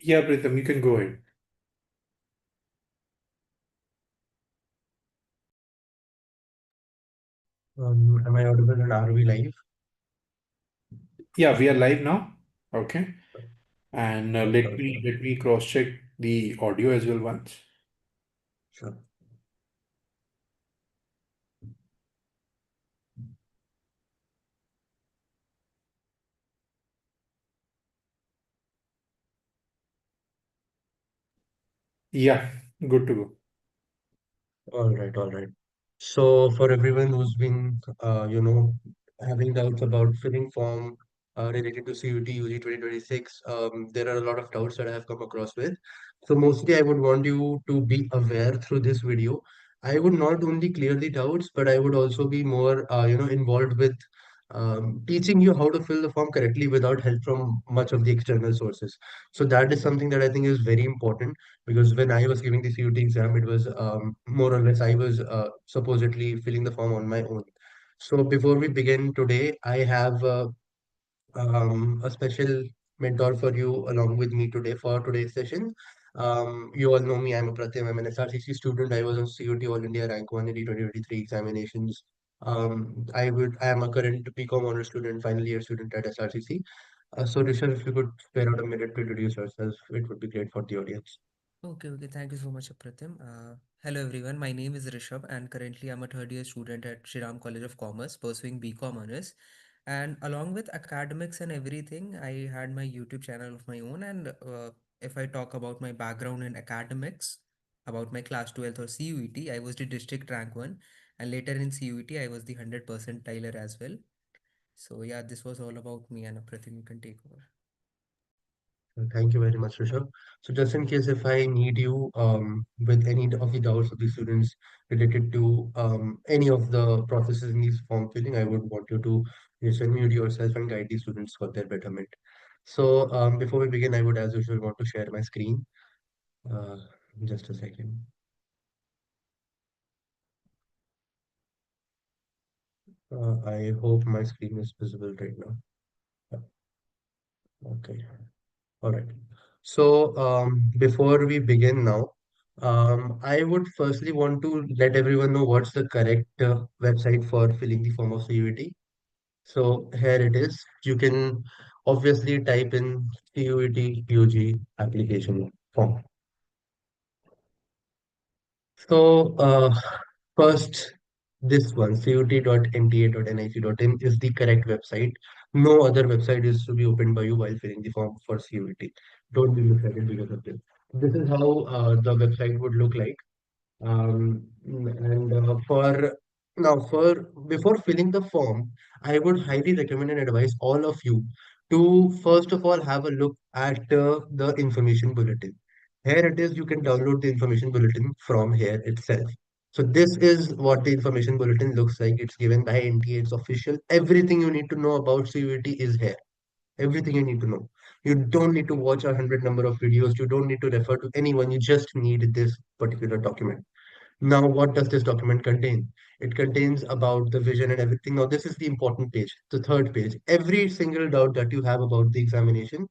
Yeah, Pritham, you can go ahead. Am I audible and are we live? Yeah, we are live now. Okay. And let Sure, me sure, let me cross check the audio as well once. sure. Yeah, good to go. All right, all right. So for everyone who's been, having doubts about filling form related to CUT UG 2026, there are a lot of doubts that I have come across with. So mostly I would want you to be aware through this video. I would not only clear the doubts, but I would also be more, involved with teaching you how to fill the form correctly without help from much of the external sources. So that is something that I think is very important because when I was giving the CUT exam, it was more or less I was supposedly filling the form on my own. So before we begin today, I have a special mentor for you along with me today for today's session. You all know me, I'm a Pratyam, I'm an SRCC student. I was on CUT All India Rank 1 in the 2023 examinations. I am a current BCom honor student, final year student at SRCC. So Rishabh, if you could spare out a minute to introduce yourself, it would be great for the audience. Okay. Thank you so much, Apratim. Hello, everyone. My name is Rishabh, and currently I'm a third year student at Shriram College of Commerce, pursuing BCom honors. And along with academics and everything, I had my YouTube channel of my own. And if I talk about my background in academics, about my class 12th or CUET, I was the district rank one. And later in CUET, I was the 100% Tyler as well. So, yeah, this was all about me, and Apratim, you can take over. Thank you very much, Rishabh. So just in case if I need you with any of the doubts of the students related to any of the processes in this form filling, I would want you to just unmute yourself and guide the students for their betterment. So before we begin, I would as usual want to share my screen. Uh, just a second. I hope my screen is visible right now. Yeah, okay. All right. So, before we begin now, I would firstly want to let everyone know what's the correct website for filling the form of CUET. So here it is. You can obviously type in CUET UG application form. So, first, this one, cut.nta.nic.in is the correct website. No other website is to be opened by you while filling the form for CUET. Don't be misled because of this. This is how the website would look like. And for now, for before filling the form, I would highly recommend and advise all of you to first of all have a look at the information bulletin. Here it is, you can download the information bulletin from here itself. So this is what the information bulletin looks like. It's given by NTA, it's official. Everything you need to know about CUET is here. Everything you need to know. You don't need to watch 100 number of videos. You don't need to refer to anyone. You just need this particular document. Now, what does this document contain? It contains about the vision and everything. Now, this is the important page, the third page. Every single doubt that you have about the examination,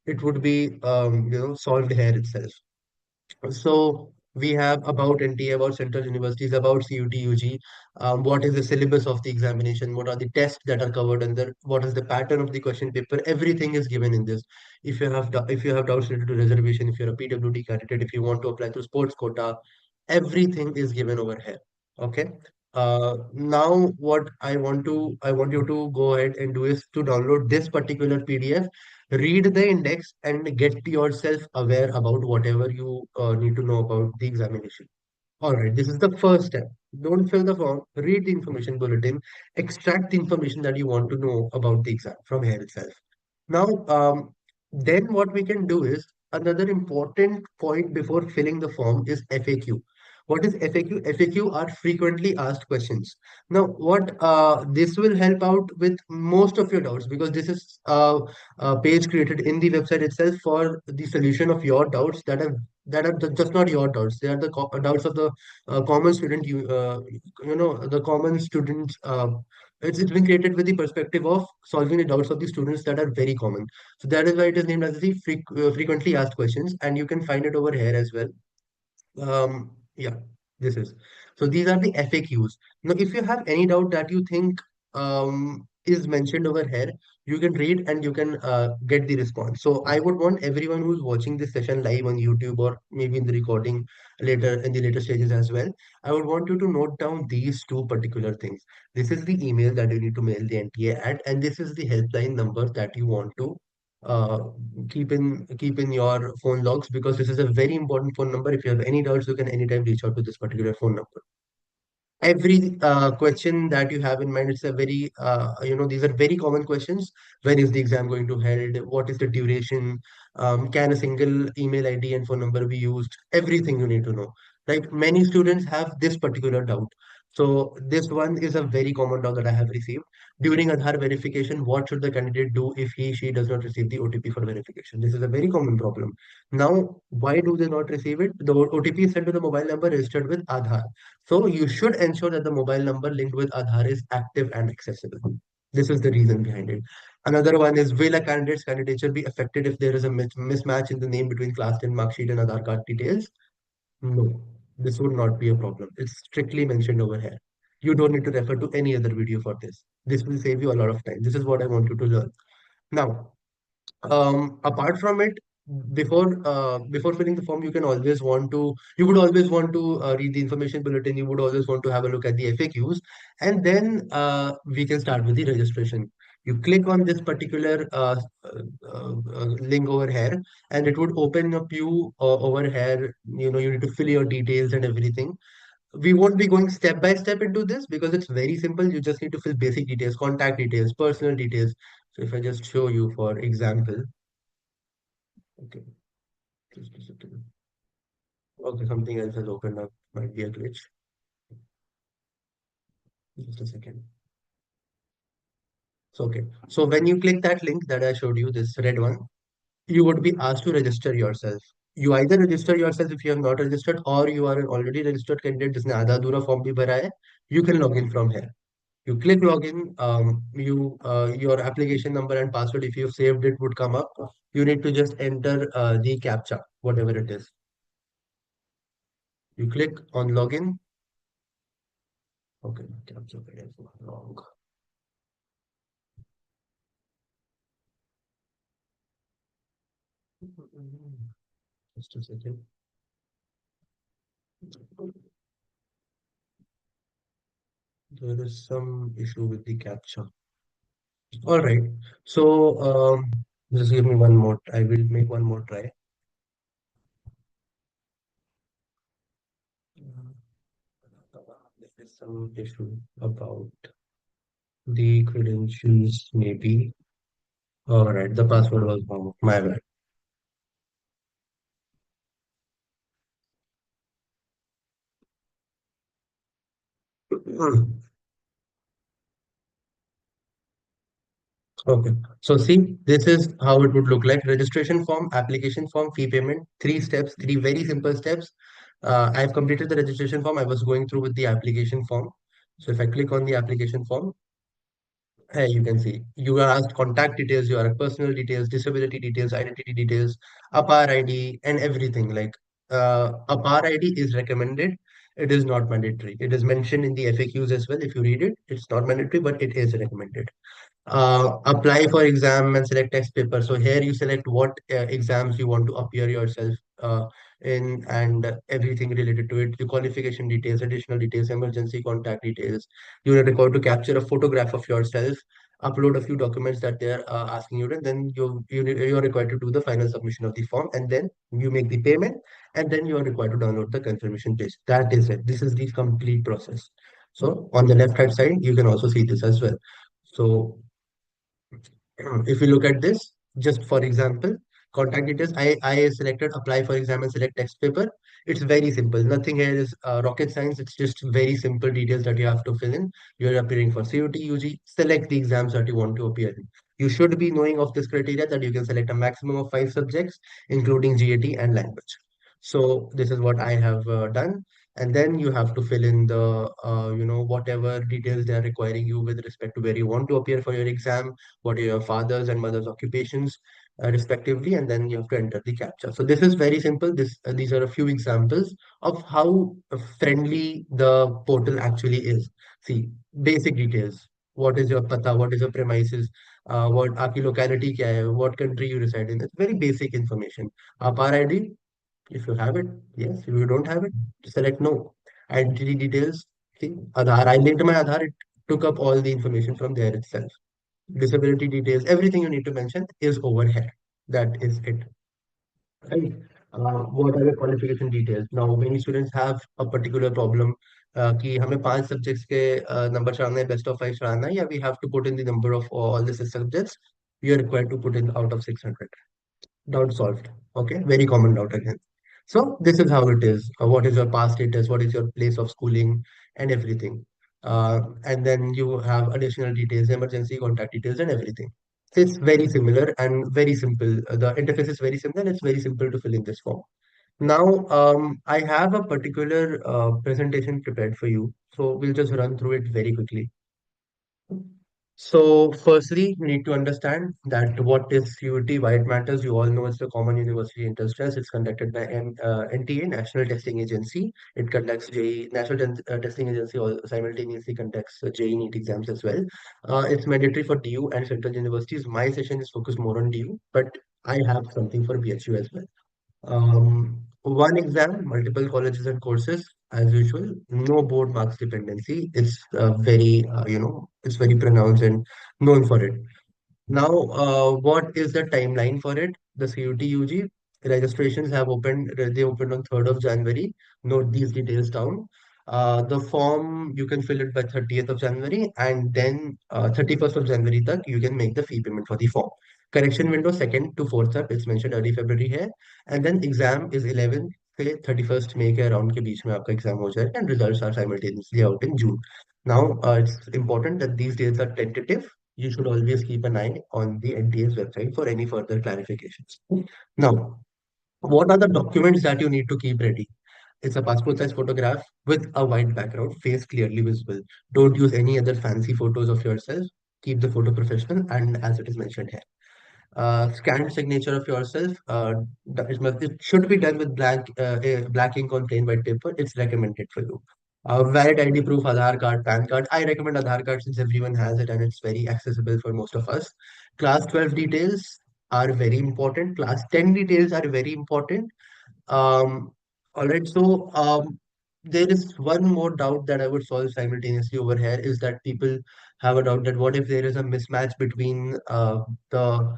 it would be solved here itself. So we have about NTA, about central universities, about CUT, UG, what is the syllabus of the examination, what are the tests that are covered under, what is the pattern of the question paper, everything is given in this. If you have doubts related to reservation, if you're a PWD candidate, if you want to apply to sports quota, everything is given over here. Okay. Now what I want you to go ahead and do is to download this particular PDF, read the index and get yourself aware about whatever you need to know about the examination. All right, this is the first step. Don't fill the form, read the information bulletin, extract the information that you want to know about the exam from here itself. Now, then what we can do is another important point before filling the form is FAQ. What is FAQ? FAQ are frequently asked questions. Now, what this will help out with most of your doubts because this is a page created in the website itself for the solution of your doubts that are just not your doubts. They are the doubts of the common student. The common students. It's been created with the perspective of solving the doubts of the students that are very common. So that is why it is named as the frequently asked questions, and you can find it over here as well. Yeah, this is. So these are the FAQs. Now, if you have any doubt that you think is mentioned over here, you can read and you can get the response. So I would want everyone who's watching this session live on YouTube or maybe in the recording later in the later stages as well, I would want you to note down these two particular things. This is the email that you need to mail the NTA at, and this is the helpline number that you want to uh, keep in your phone logs, because this is a very important phone number. If you have any doubts, you can anytime reach out to this particular phone number. Every question that you have in mind, it's a very these are very common questions. When is the exam going to held? What is the duration? Can a single email ID and phone number be used? Everything you need to know, right? Many students have this particular doubt. So this one is a very common doubt that I have received. During Aadhaar verification, what should the candidate do if she does not receive the OTP for verification? This is a very common problem. Now, why do they not receive it? The OTP is sent to the mobile number registered with Aadhaar. So you should ensure that the mobile number linked with Aadhaar is active and accessible. This is the reason behind it. Another one is, will a candidate's candidature be affected if there is a mismatch in the name between class 10 mark sheet and Aadhaar card details? No, this would not be a problem. It's strictly mentioned over here. You don't need to refer to any other video for this. This will save you a lot of time. This is what I want you to learn. Now, apart from it, before filling the form, you would always want to read the information bulletin. You would always want to have a look at the FAQs, and then we can start with the registration. You click on this particular link over here, and it would open up you over here. You need to fill your details and everything. We won't be going step by step into this because it's very simple. You just need to fill basic details, contact details, personal details. So if I just show you, for example, okay, just a second. Okay, something else has opened up. Might be a glitch. Just a second. So, okay. So when you click that link that I showed you, this red one, you would be asked to register yourself. You either register yourself if you have not registered, or you are an already registered candidate जिसने आधा अधूरा form भी भरा है. You can log in from here. You click login. Your application number and password, if you've saved it, would come up. You need to just enter the captcha, whatever it is. You click on login. Okay, captcha is wrong. Just a second. There is some issue with the captcha. All right. So just give me one more. I will make one more try. There is some issue about the credentials, maybe. All right. The password was wrong. My bad. Okay. So see, this is how it would look like. Registration form, application form, fee payment, three steps, three very simple steps. I've completed the registration form. I was going through with the application form. So if I click on the application form, hey, you can see you are asked contact details, you are personal details, disability details, identity details, APAR ID, and everything. Like APAR ID is recommended. It is not mandatory. It is mentioned in the FAQs as well. If you read it, it's not mandatory, but it is recommended. Apply for exam and select test paper. So here you select what exams you want to appear yourself in, and everything related to it. The qualification details, additional details, emergency contact details. You are required to capture a photograph of yourself, upload a few documents that they are asking you, and then you're required to do the final submission of the form, and then you make the payment, and then you are required to download the confirmation page. That is it. This is the complete process. So on the left hand side, you can also see this as well. So if you look at this, just for example, contact details, I selected apply for exam and select text paper. It's very simple. Nothing here is rocket science. It's just very simple details that you have to fill in. You're appearing for CUT, UG, select the exams that you want to appear in. You should be knowing of this criteria that you can select a maximum of 5 subjects, including GAT and language. So this is what I have done. And then you have to fill in the whatever details they are requiring you with respect to where you want to appear for your exam, what are your father's and mother's occupations, respectively, and then you have to enter the captcha. So this is very simple. These are a few examples of how friendly the portal actually is. See, basic details. What is your pata? What is your premises? What आपकी locality क्या है? What country you reside in? It's very basic information. Aadhaar ID, if you have it, yes. If you don't have it, select no. Identity details. See, Aadhaar. I linked my Aadhaar. It took up all the information from there itself. Disability details. Everything you need to mention is over here. That is it. Right. What are the qualification details? Now, many students have a particular problem कि हमें 5 subjects के number चढ़ाना है, best of 5 चढ़ाना है, या we have to put in the number of all the 6 subjects. We are required to put in out of 600. Doubt solved. Okay, very common doubt again. So this is how it is. What is your past status? What is your place of schooling and everything? And then you have additional details, emergency contact details and everything. It's very similar and very simple. The interface is very simple and it's very simple to fill in this form. Now, I have a particular presentation prepared for you. So we'll just run through it very quickly. So, firstly, you need to understand that what is CUET, why it matters. You all know it's the Common University Entrance. It's conducted by NTA, National Testing Agency. It conducts JEE, Testing Agency simultaneously conducts JEE NEET exams as well. It's mandatory for DU and central universities. My session is focused more on DU, but I have something for BHU as well. One exam, multiple colleges and courses, as usual. No board marks dependency. It's it's very pronounced and known for it. Now, what is the timeline for it? The CUT UG registrations have opened. They opened on 3rd of January. Note these details down. The form you can fill it by 30th of January, and then 31st of January tak you can make the fee payment for the form. Correction window 2nd to 4th तक. It's mentioned early February here, and then exam is 11th से 31st May के around के बीच में आपका exam हो जाएगा, and results are simultaneously out in June. Now, it's important that these dates are tentative. You should always keep an eye on the NTA's website for any further clarifications. Now, what are the documents that you need to keep ready? It's a passport size photograph with a white background, face clearly visible. Don't use any other fancy photos of yourself. Keep the photo professional and as it is mentioned here. Scanned signature of yourself. It should be done with black ink on plain white paper. It's recommended for you. Valid ID proof, Aadhaar card, PAN card. I recommend Aadhaar card since everyone has it and it's very accessible for most of us. Class 12 details are very important. Class 10 details are very important. Um, all right, so there is one more doubt that I would solve simultaneously over here is that people have a doubt that what if there is a mismatch between the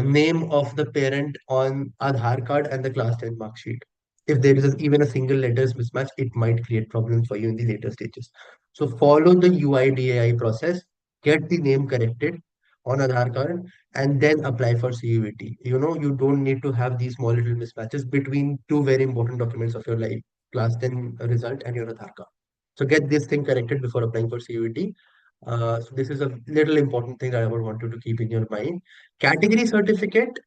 name of the parent on Aadhaar card and the class 10 mark sheet. If there is even a single letters mismatch, it might create problems for you in the later stages. So follow the UIDAI process, get the name corrected on Aadhaar card, and then apply for CUET. You don't need to have these small little mismatches between two very important documents of your life, class 10 result and your Aadhaar card. So get this thing corrected before applying for CUET. So this is a little important thing that I would want you to keep in your mind. Category certificate,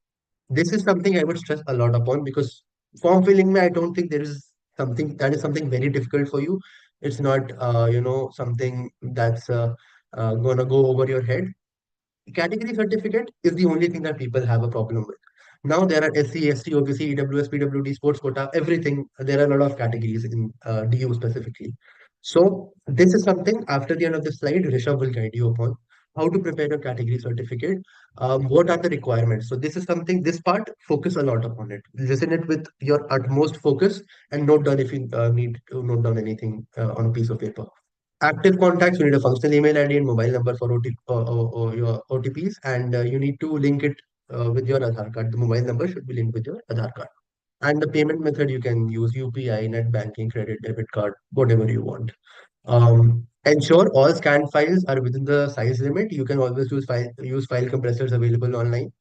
this is something I would stress a lot upon because form filling, I don't think there is something very difficult for you. It's not, something that's gonna go over your head. Category certificate is the only thing that people have a problem with. Now there are SC, ST, OBC, EWS, PWD, sports quota, everything. There are a lot of categories in DU specifically. So this is something after the end of the slide, Rishabh will guide you upon how to prepare a category certificate. What are the requirements? So this is something, this part, focus a lot upon it. Listen it with your utmost focus and note down if you need to note down anything on a piece of paper. Active contacts, you need a functional email ID and mobile number for or your OTPs, and you need to link it with your Aadhaar card. The mobile number should be linked with your Aadhaar card. And the payment method you can use UPI, net banking, credit, debit card, whatever you want. Ensure all scanned files are within the size limit. You can always use file compressors available online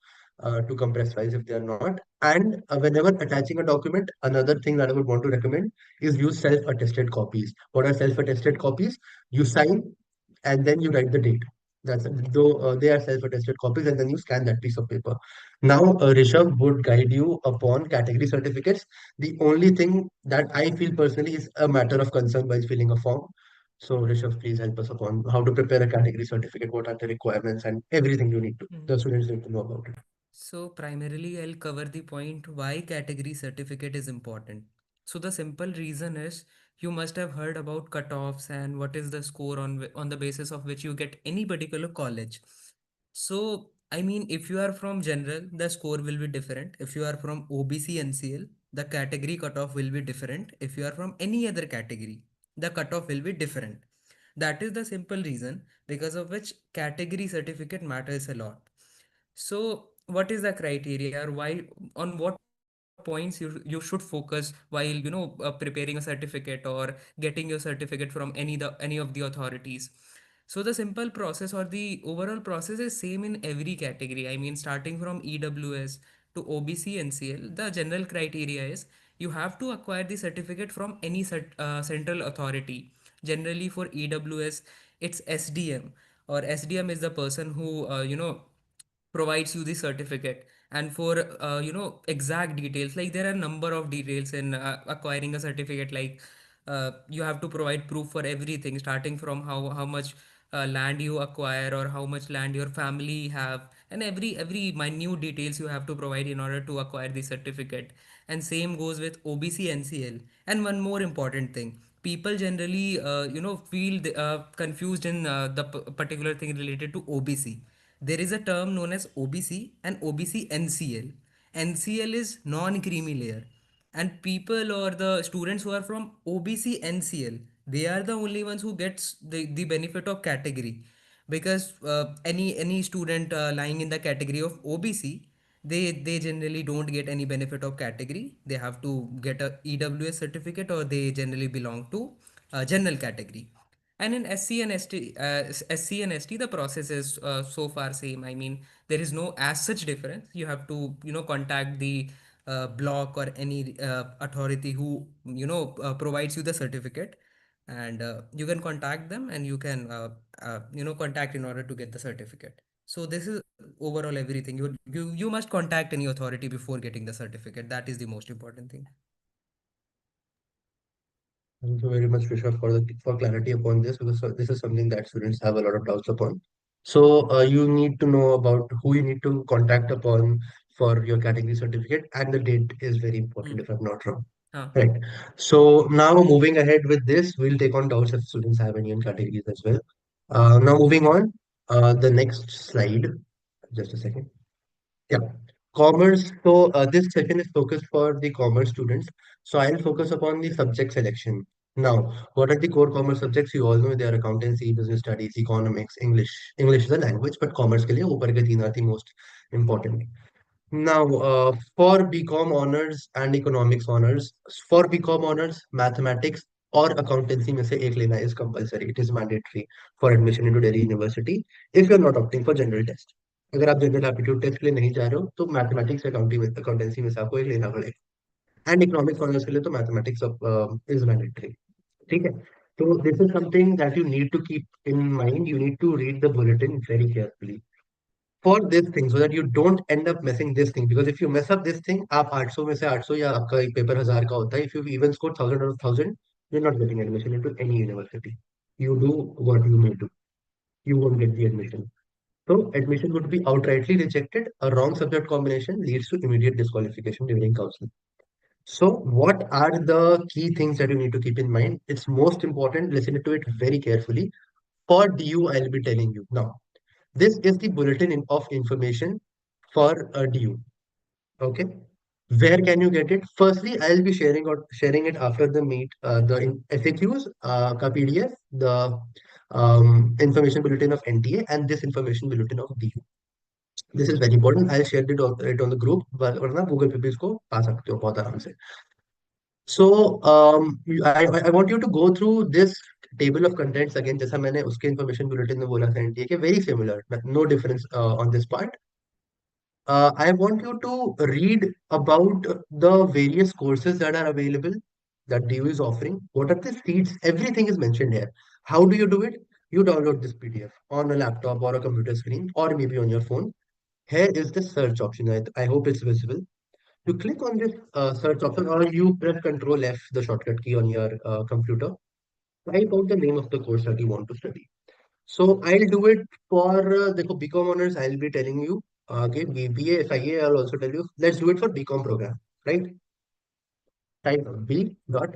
to compress files if they are not. And whenever attaching a document, another thing that I would want to recommend is use self-attested copies. What are self-attested copies? You sign and then you write the date. That's though they are self-attested copies, and then you scan that piece of paper. Now, Rishabh would guide you upon category certificates. The only thing that I feel personally is a matter of concern while filling a form. So, Rishabh, please help us upon how to prepare a category certificate, what are the requirements, and everything the students need to know about it. So primarily I'll cover the point why category certificate is important. So the simple reason is you must have heard about cutoffs and what is the score on the basis of which you get any particular college. So I mean if you are from general the score will be different. If you are from OBC NCL the category cutoff will be different. If you are from any other category the cutoff will be different. That is the simple reason because of which category certificate matters a lot. So, what is the criteria, or why, on what points you should focus while preparing a certificate or getting your certificate from any of the authorities? So the simple process or the overall process is same in every category. I mean, starting from EWS to OBC NCL, the general criteria is you have to acquire the certificate from any central authority. Generally, for EWS, it's SDM, or SDM is the person who provides you the certificate. And for exact details, like there are number of details in acquiring a certificate, like you have to provide proof for everything, starting from how much land you acquire or how much land your family have, and every minute details you have to provide in order to acquire the certificate. And same goes with OBC NCL. And one more important thing, people generally feel confused in the particular thing related to OBC. There is a term known as OBC and OBC NCL. NCL is non-creamy layer, and people or the students who are from OBC NCL, they are the only ones who gets the benefit of category, because any student lying in the category of OBC, they generally don't get any benefit of category. They have to get a EWS certificate, or they generally belong to general category. And in SC and ST, SC and ST, the process is so far same. I mean, there is no as such difference. You have to, contact the block or any authority who, provides you the certificate, and you can contact them, and you can, contact in order to get the certificate. So this is overall everything. You must contact any authority before getting the certificate. That is the most important thing. Thank you very much, Rishabh, for clarity upon this, because this is something that students have a lot of doubts upon. So you need to know about who you need to contact upon for your category certificate, and the date is very Hmm. important if I'm not wrong. Huh. Right. So now moving ahead with this, we'll take on doubts if students have any in categories as well. Now moving on, the next slide. Just a second. Yeah, commerce. So this session is focused for the commerce students. So I'll focus upon the subject selection. Now, what are the core commerce subjects? You all know they are accountancy, business studies, economics, English. English is a language, but commerce के लिए ऊपर के तीन are the most important. Now, for BCom honors and economics honors, for BCom honors, mathematics or accountancy में से एक लेना is compulsory. It is mandatory for admission into Delhi University if you are not opting for general test. अगर आप general aptitude test के लिए नहीं जा रहे हो तो मैथमेटिक्स अकाउंटेंसी में से आपको एक लेना पड़ेगा एंड इकोनॉमिक्स ऑनर्स के लिए तो मैथमेटिक्स इज मैंडेटरी ठीक है तो this is something that you need to keep in mind you need to read the bulletin very carefully for this thing so that you don't end up messing this thing because if you mess up this thing आप 800 में से 800 या आपका एक paper 1000 का होता है if you even score 1000 out of 1000 you're not getting admission into any university you do what you may do you won't get the admission so admission would be outrightly rejected a wrong subject combination leads to immediate disqualification during counseling so what are the key things that you need to keep in mind it's most important listen to it very carefully for DU I'll be telling you now this is the bulletin of information for a DU. Okay. Where can you get it? Firstly, I'll be sharing it after the meet, FAQs, ka PDF, the information bulletin of NTA, and this information bulletin of DU. This is very important. I'll share it on the group, वरना Google पे भी इसको पा सकते हो बहुत आराम से. So I want you to go through this table of contents again. जैसा मैंने उसके information bulletin में बोला था NTA के very similar, no difference on this part. I want you to read about the various courses that are available that DU is offering. What are the seats? Everything is mentioned here. How do you do it? You download this PDF on a laptop or a computer screen or maybe on your phone. Here is the search option. I hope it's visible. You click on this search option or you press Control F, the shortcut key on your computer. Type out the name of the course that you want to study. So I'll do it for the BCom honors. I'll be telling you. Okay, BBA, FIA, I'll also tell you. Let's do it for BCom program, right? Type B dot.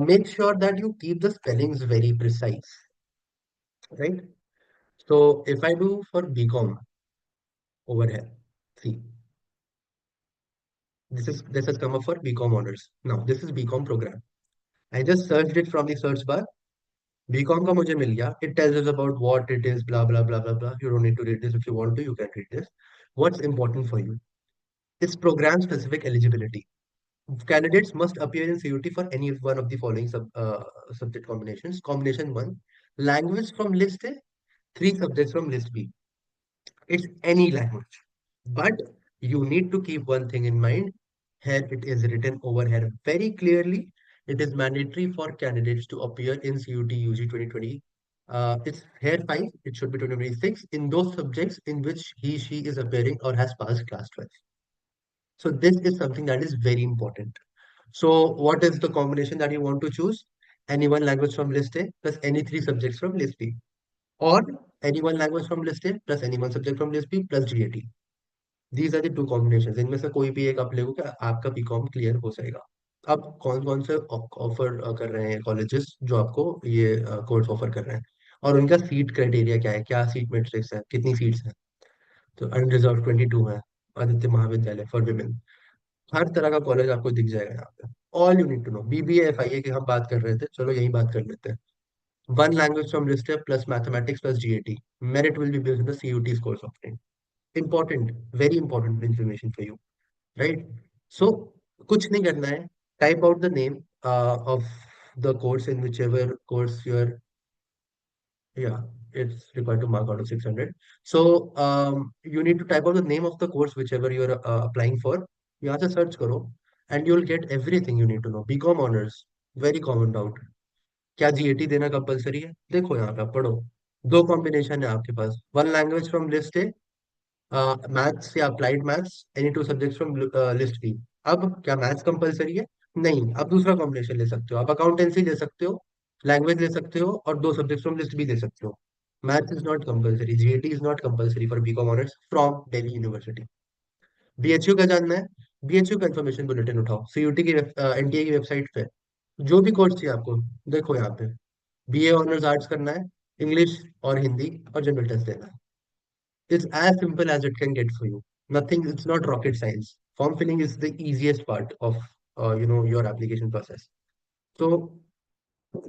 Make sure that you keep the spellings very precise, right? So if I do for BCom over here, see, this has come up for BCom honors. Now this is BCom program. I just searched it from the search bar. BCom का मुझे मिल गया. It tells us about what it is, blah blah blah blah blah. You don't need to read this. If you want to, you can read this. What's important for you is program specific eligibility. Candidates must appear in CUT for any one of the following subject combinations. Combination one, language from list A, three subjects from list B. It's any language. But you need to keep one thing in mind. Here it is written over here very clearly. It is mandatory for candidates to appear in CUT UG 2020. It's here 5, it should be 2026 in those subjects in which she is appearing or has passed class 12. So this is something that is very important. So what is the combination that you want to choose? Any one language from list A plus any three subjects from list B. Or any one language from list A plus any one subject from list B plus GAT. These are the two combinations. इनमें से कोई भी एक आप लोगे आपका BCom clear हो जाएगा. अब कौन कौन से ऑफर कर रहे हैं कॉलेजेस जो आपको ये कोर्स ऑफर कर रहे हैं और उनका सीट क्राइटेरिया क्या है, क्या सीट मैट्रिक्स है, कितनी सीट्स हैं. तो अनरिजर्व 22 है. आदित्य महाविद्यालय फॉर विमेन. हर तरह का कॉलेज आपको दिख जाएगा यहाँ पे. All you need to know. BBA FIA की हम बात कर रहे थे, चलो यही बात कर लेते हैं. One language from list plus mathematics plus GAT. Merit will be based on the CUET scores of 10. Important, very important information for you, right? So कुछ नहीं करना है. Type out the name of the course in whichever course you're. Yeah, it's required to mark out of 600. So you need to type out the name of the course whichever you're applying for. यहाँ से search करो and you'll get everything you need to know. BCom honors, very common doubt. क्या GAT देना compulsory है? देखो यहाँ पे आप पढ़ो. दो कॉम्बिनेशन है आपके पास. One language from list A, maths या applied maths, any two subjects from list B. अब क्या मैथ्स कंपलसरी है? नहीं. अब दूसरा कॉम्बिनेशन ले सकते हो, आप अकाउंटेंसी ले सकते हो, लैंग्वेज ले सकते हो और दो सब्जेक्ट्स फ्रॉम लिस्ट बी ले सकते हो. Maths is not compulsory. GAT is not compulsory for BCom honours from Delhi university. BHU का जानना है? बीएचयू का इन्फॉर्मेशन बुलेटिन उठाओ सीयूटी की एनटीए की वेबसाइट पे. जो भी कोर्स चाहिए आपको, देखो यहाँ पे. बीए ऑनर्स आर्ट्स करना है, इंग्लिश और हिंदी और जनरल टेस्ट देना है. It's as simple as it can get for you. Nothing, it's not rocket science. Form filling is the easiest part of your application process. So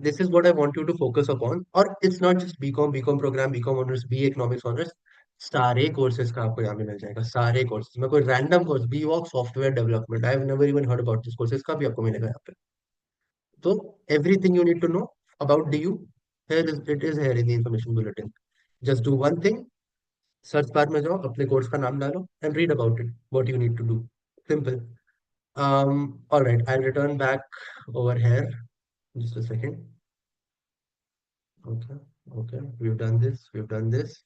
this is what I want you to focus upon. Or it's not just BCom program, BCom honors, BA economics honors. सारे courses का आपको यहाँ पे मिल जाएगा. सारे courses मैं कोई random course BWalk software development I have never even heard about this courses का भी आपको मिलेगा यहाँ पे. So everything you need to know about DU, it is here in the information bulletin. Just do one thing. Search bar में जाओ, अपने course का नाम डालो and read about it what you need to do. Simple. All right, I'll return back over here. Just a second. Okay, okay, we've done this.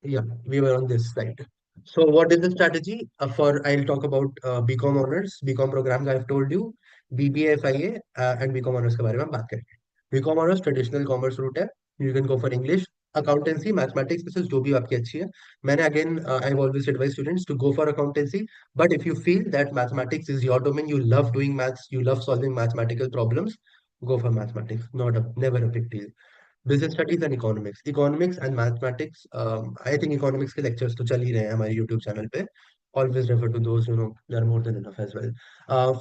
Yeah, we were on this slide. So what is the strategy for? I'll talk about BCom honors, BCom programs. I've told you BBA, FIA, and BCom honors के बारे में हम बात करेंगे. BCom honors traditional commerce route है. You can go for English, accountancy, mathematics. This is जो भी आपकी अच्छी है. मैंने again, I've always advised students to go for accountancy. But if you feel that mathematics is your domain, you love doing maths, you love solving mathematical problems, go for mathematics. Never a big deal. Business studies and economics. Economics and mathematics, I think economics के lectures तो चल ही रहे हैं हमारे YouTube channel पे. Always refer to those, they are more than enough as well.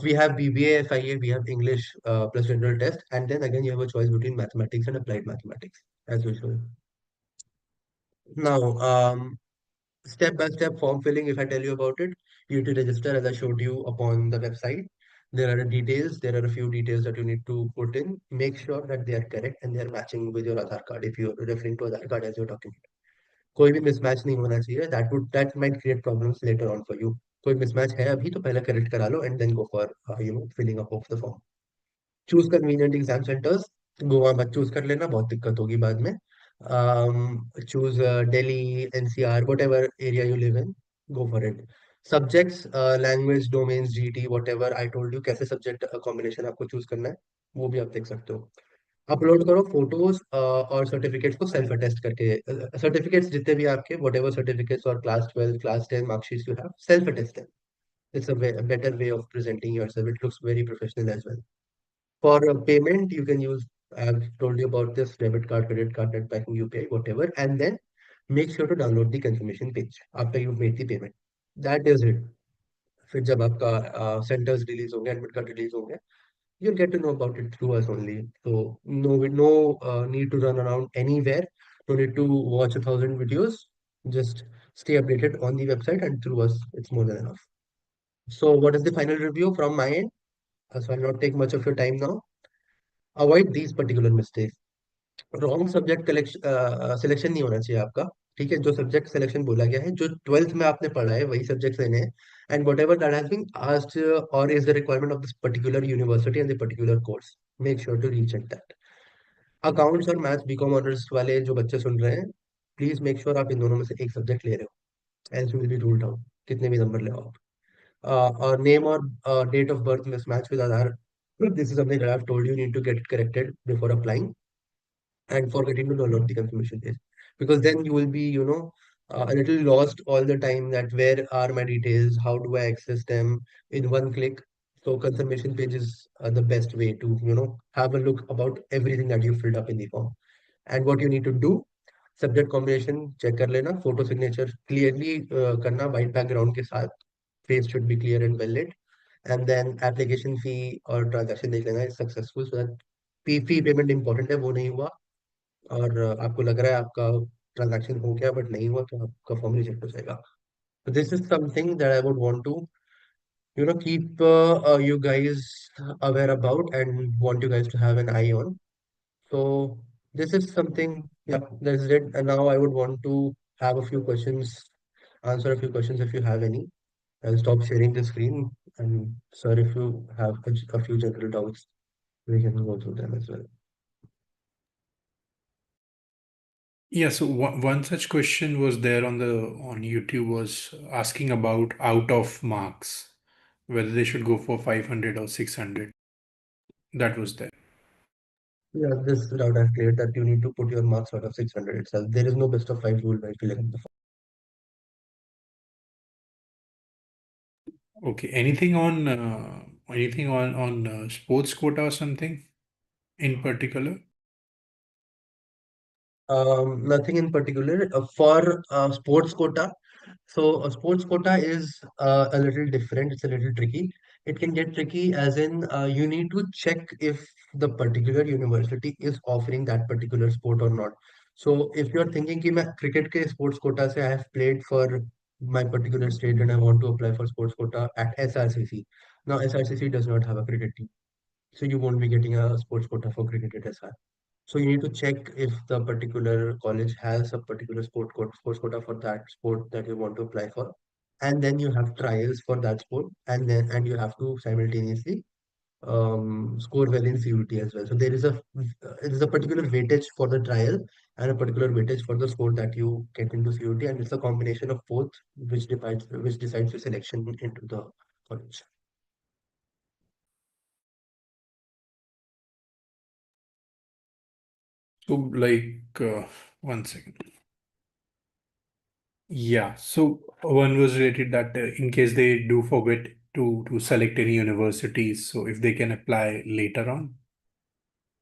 We have BBA, FIA, we have English plus general test, and then again you have a choice between mathematics and applied mathematics as usual. Now, step by step form filling, if I tell you about it, you need to register as I showed you upon the website. There are a few details that you need to put in. Make sure that they are correct and they are matching with your Aadhaar card if you're referring to Aadhaar card as you're talking. कोई भी mismatch नहीं होना चाहिए. That might create problems later on for you. कोई mismatch है अभी तो पहले correct करा लो and then go for filling up of the form. Choose convenient exam centers. Goa मत चूज कर लेना, बहुत दिक्कत होगी बाद में। Choose Delhi, NCR, what ever area you live in, go for it. Subjects, language, domains, GT, what ever I told you, कैसे subject combination आपको चूज करना है वो भी आप देख सकते हो। अपलोड करो फोटोज और सर्टिफिकेट्स को सेल्फ अटेस्ट करके। सर्टिफिकेट्स जितने भी आपके, वट एवर सर्टिफिकेट्स और class 12 class 10 marksheet you have, self attest. It's a better way of presenting yourself. It looks very professional as well. For payment, you can use, I've told you about this, debit card, credit card, net banking, UPI, whatever, and then make sure to download the confirmation page after you've made the payment. That is it. फिर जब आपका centres release होंगे, admit card release होंगे, you'll get to know about it through us only. So no need to run around anywhere. No need to watch 1,000 videos. Just stay updated on the website and through us. It's more than enough. So what is the final review from my end? So I'll not take much of your time now. Avoid these particular mistakes. Wrong subject collection selection नहीं होना चाहिए आपका। ठीक है, जो subject selection बोला गया है, जो 12th में आपने पढ़ा है वही सब्जेक्ट लेने हैं। And whatever that has been asked or is the requirement of this particular university and the particular course, make sure to recheck that. Accounts और मैथ्स बीकॉम ऑनर्स वाले जो बच्चे सुन रहे हैं, प्लीज मेक श्योर आप इन दोनों में से एक सब्जेक्ट ले रहे हो, else you will be ruled out, कितने भी नंबर ले आओ आप। Name or date of birth mismatch with Aadhaar. This is something that I've told you, you need to get it corrected before applying and forgetting to download the confirmation page. Because then you will be, a little lost all the time that where are my details, how do I access them in one click. So confirmation page is the best way to, have a look about everything that you filled up in the form. And what you need to do, subject combination check कर लेना, photo signature clearly करना white background के साथ, face should be clear and well lit, and then application fee और transaction देख लेना is successful, so that पी fee payment important है, वो नहीं हुआ और आपको लग रहा है आपका ट्रांजैक्शन हो गया बट नहीं हुआ, तो आपका फॉर्म रिजेक्ट हो जाएगा। This is something that I would want to keep you guys aware about and want you guys to have an eye on. So this is something, yeah, that's it. And now I would want to have a few questions, answer a few questions if you have any. I'll stop sharing the screen. And sir, if you have a few general doubts, we can go through them as well. Yeah, so one such question was there on YouTube, was asking about out of marks, whether they should go for 500 or 600. That was there. Yeah, this route I've cleared that you need to put your marks out of 600 itself. There is no best of five rule by filling up the form. Okay, anything on sports quota or something in particular? Nothing in particular for sports quota. So a sports quota is a little different. It's a little tricky. It can get tricky as in you need to check if the particular university is offering that particular sport or not. So if you're thinking कि मैं cricket के sports quota से I have played for my particular state and I want to apply for sports quota at SRCC. Now SRCC does not have a cricket team, so you won't be getting a sports quota for cricket at SR. So you need to check if the particular college has a particular sports quota for that sport that you want to apply for, and then you have trials for that sport, and you have to simultaneously score well in CUT as well. So there is a particular weightage for the trial and a particular weightage for the sport that you get into CUT, and it's a combination of both which decides your selection into the college. So like, one second. Yeah, so one was related that in case they do forget to select any universities, so if they can apply later on,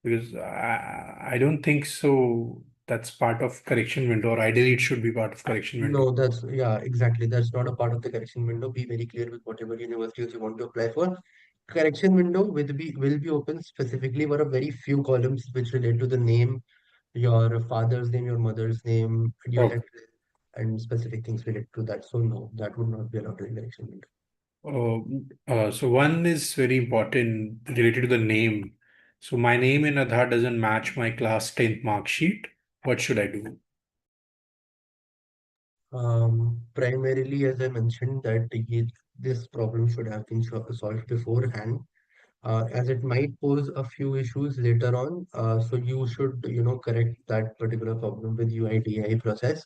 because I don't think so. That's part of correction window, or ideally it should be part of correction window. No, that's yeah, exactly. That's not a part of the correction window. Be very clear with whatever universities you want to apply for. Correction window will be open specifically for a very few columns which relate to the name, your father's name, your mother's name, your Okay. address, and specific things related to that. So no, that would not be allowed in correction window. So one is very important related to the name. So my name in Aadhaar doesn't match my class 10th mark sheet. What should I do? Primarily, as I mentioned, that this problem should have been solved beforehand. as it might pose a few issues later on. So you should, correct that particular problem with UIDAI process,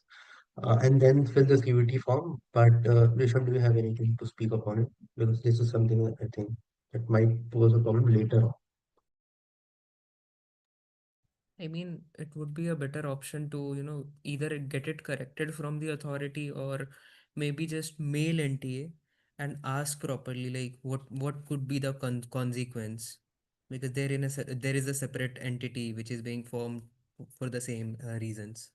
and then fill the CUET form. But Rishabh, do you have anything to speak upon it? Because this is something that I think that might pose a problem later on. I mean, it would be a better option to, either get it corrected from the authority or maybe just mail NTA and ask properly, like what could be the consequence, because there is a separate entity which is being formed for the same reasons.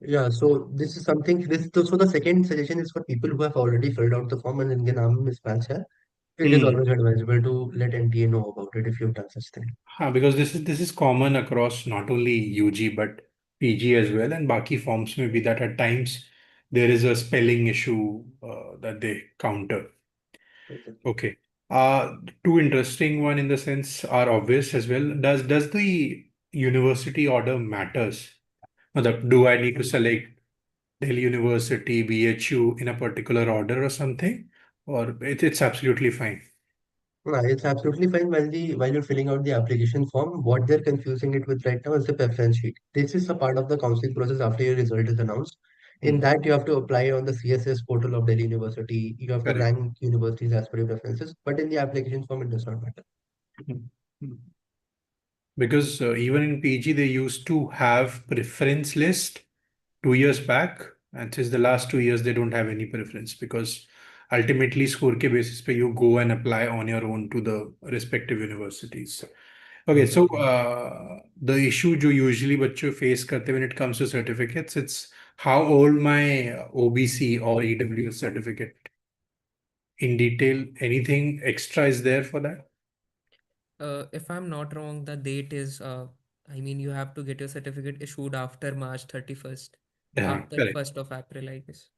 Yeah, so this is something. So the second suggestion is for people who have already filled out the form and इनके नाम में mismatch है. It is Hmm. always advisable to let NTA know about it if you've done such thing. Because this is common across not only UG but PG as well, and बाकी forms में भी that at times there is a spelling issue that they counter. Exactly. Okay. Two interesting one in the sense are obvious as well. Does the university order matters? मतलब, do I need to select Delhi University, BHU in a particular order or something? Or it's absolutely fine. It's absolutely fine while you're filling out the application form. What they're confusing it with right now is the preference sheet. This is a part of the counseling process after your result is announced. In Hmm. that, you have to apply on the CSS portal of Delhi University. You have to Correct. rank universities as per your preferences, but in the application form, it does not matter. Hmm. Hmm. Because even in PG, they used to have preference list 2 years back, and since the last 2 years, they don't have any preference because ultimately score ke basis pe you go and apply on your own to the respective universities. Okay, so Exactly. the issue जो usually बच्चों face करते when it comes to certificates, it's how old my OBC or EWS certificate in detail. Anything extra is there for that? If I'm not wrong, the date is, I mean, you have to get your certificate issued after March 31st, Yeah, after correct. 1st of April, I guess.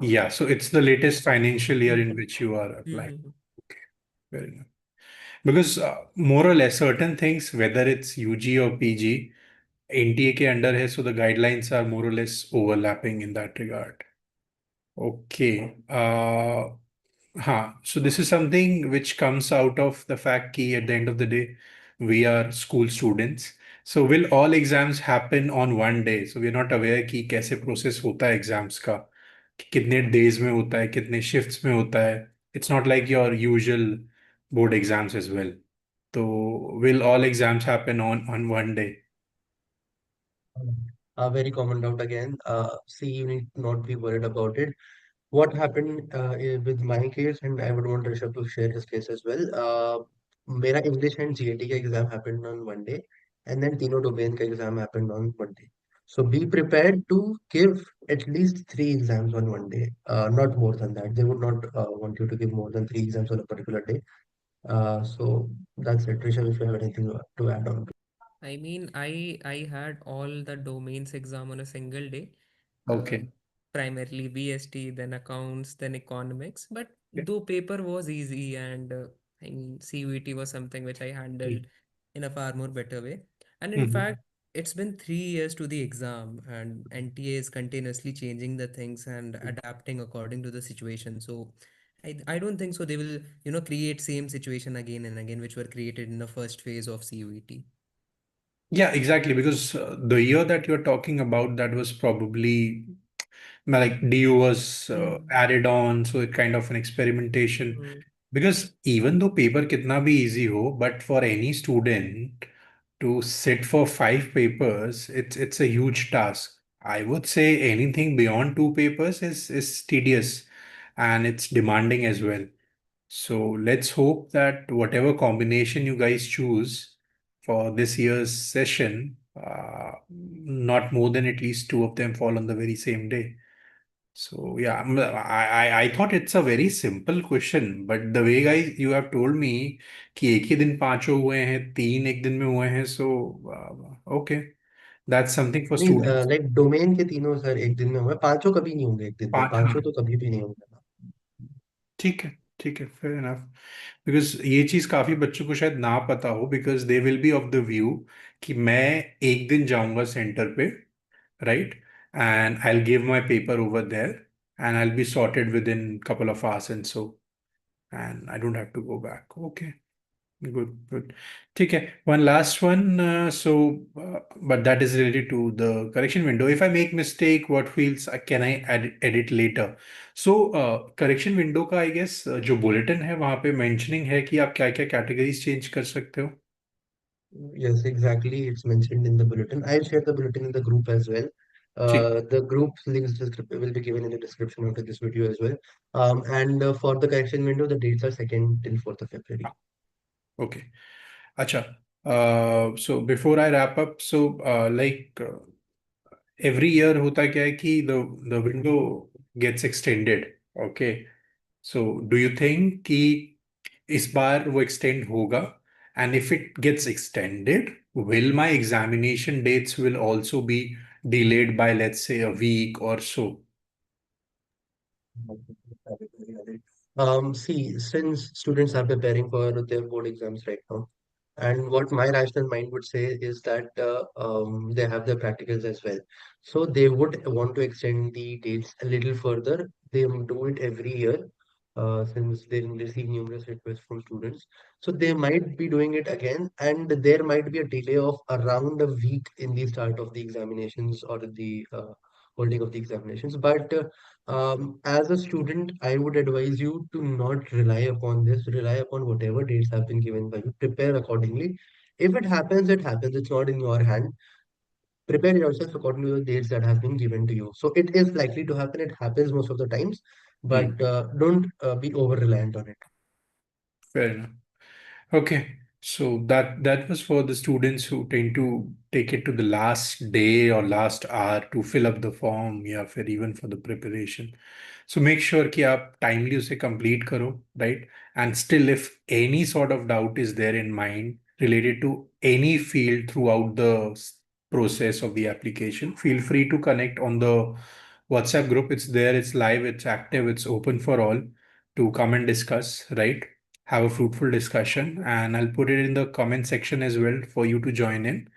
Yeah, so it's the latest financial year in Mm-hmm. which you are applying. Mm-hmm. Okay, fair enough. Because more or less certain things, whether it's UG or PG, NTA के under है, so the guidelines are more or less overlapping in that regard. Okay. So this is something which comes out of the fact that at the end of the day, we are school students. So will all exams happen on one day? So we are not aware कि कैसे process होता है exams का, कि कितने days में होता है, कितने shifts में होता है. It's not like your usual board exams as well. So will all exams happen on one day? A very common doubt again. See, you need not be worried about it. What happened with my case, and I would want Rishabh to share his case as well. मेरा English and GAT का exam happened on one day, and then तीनों domain का exam happened on one day. So be prepared to give at least three exams on one day, not more than that. They would not want you to give more than three exams on a particular day. So that's it. Rishabh, if you have anything to add on. I mean, I had all the domains exam on a single day, uh, Okay. primarily BST, then accounts, then economics. But Yeah. though paper was easy, and I mean CUET was something which I handled in a far more better way. And in Mhm. fact, it's been 3 years to the exam, and NTA is continuously changing the things and adapting according to the situation. So I don't think so they will, create same situation again and again, which were created in the first phase of CUET. Yeah, exactly. Because the year that you're talking about, that was probably like DU was added on, so it kind of an experimentation. Mm-hmm. Because even though paper kitna bhi easy ho, but for any student to sit for 5 papers, it's a huge task. I would say anything beyond 2 papers is tedious and it's demanding as well. So let's hope that whatever combination you guys choose for this year's session, not more than at least two of them fall on the very same day. So yeah, I thought it's a very simple question, but the way guys you have told me कि एक ही दिन पांचों हुए हैं, तीन एक दिन में हुए हैं, so okay, that's something for नहीं, students. लाइक डोमेन के तीनों सर एक दिन में हुए, पांचों कभी नहीं होंगे एक दिन में, पांच, हाँ, पांचों तो कभी भी नहीं होंगे। ठीक है, ठीक है, fair enough. बिकॉज ये चीज काफी बच्चों को शायद ना पता हो, because they will be of the view कि मैं एक दिन जाऊंगा सेंटर पे, right, and I will give my paper over there and I will be sorted within couple of hours and so, and I don't have to go back. Okay, Good, good. Okay, one last one. But that is related to the correction window. If I make mistake, what fields can I edit later? So, correction window का I guess जो bulletin है वहाँ पे mentioning है कि आप क्या क्या categories change कर सकते हो. Yes, exactly. It's mentioned in the bulletin. I'll share the bulletin in the group as well. ठीक. The group links will be given in the description of this video as well. And for the correction window, the dates are 2nd till 4th of February. Okay. अच्छा. So before I wrap up, so every year होता क्या है कि the window gets extended. Okay. So do you think कि इस बार वो extend होगा? And if it gets extended, will my examination dates will also be delayed by let's say a week or so? See, since students are preparing for their board exams right now, and what my rational mind would say is that they have their practicals as well. So they would want to extend the dates a little further. They do it every year since they receive numerous requests from students. So they might be doing it again, and there might be a delay of around a week in the start of the examinations or the holding of the examinations. But as a student, I would advise you to not rely upon this, rely upon whatever dates have been given by you, prepare accordingly. If it happens, it happens, it's not in your hand. Prepare yourself according to the dates that have been given to you. So it is likely to happen, it happens most of the times, but Hmm. don't be over reliant on it. Fair enough. Okay, so that was for the students who tend to take it to the last day or last hour to fill up the form, या फिर even for the preparation. So make sure कि आप timely उसे complete करो, right? And still, if any sort of doubt is there in mind related to any field throughout the process of the application, feel free to connect on the WhatsApp group. It's there, it's live, it's active, it's open for all to come and discuss, right? Have a fruitful discussion, and I'll put it in the comment section as well for you to join in.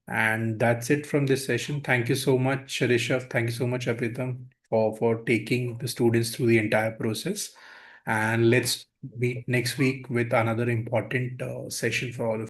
And that's it from this session. Thank you so much, Rishabh. Thank you so much, Apitam, for taking the students through the entire process. And let's meet next week with another important session for all of you.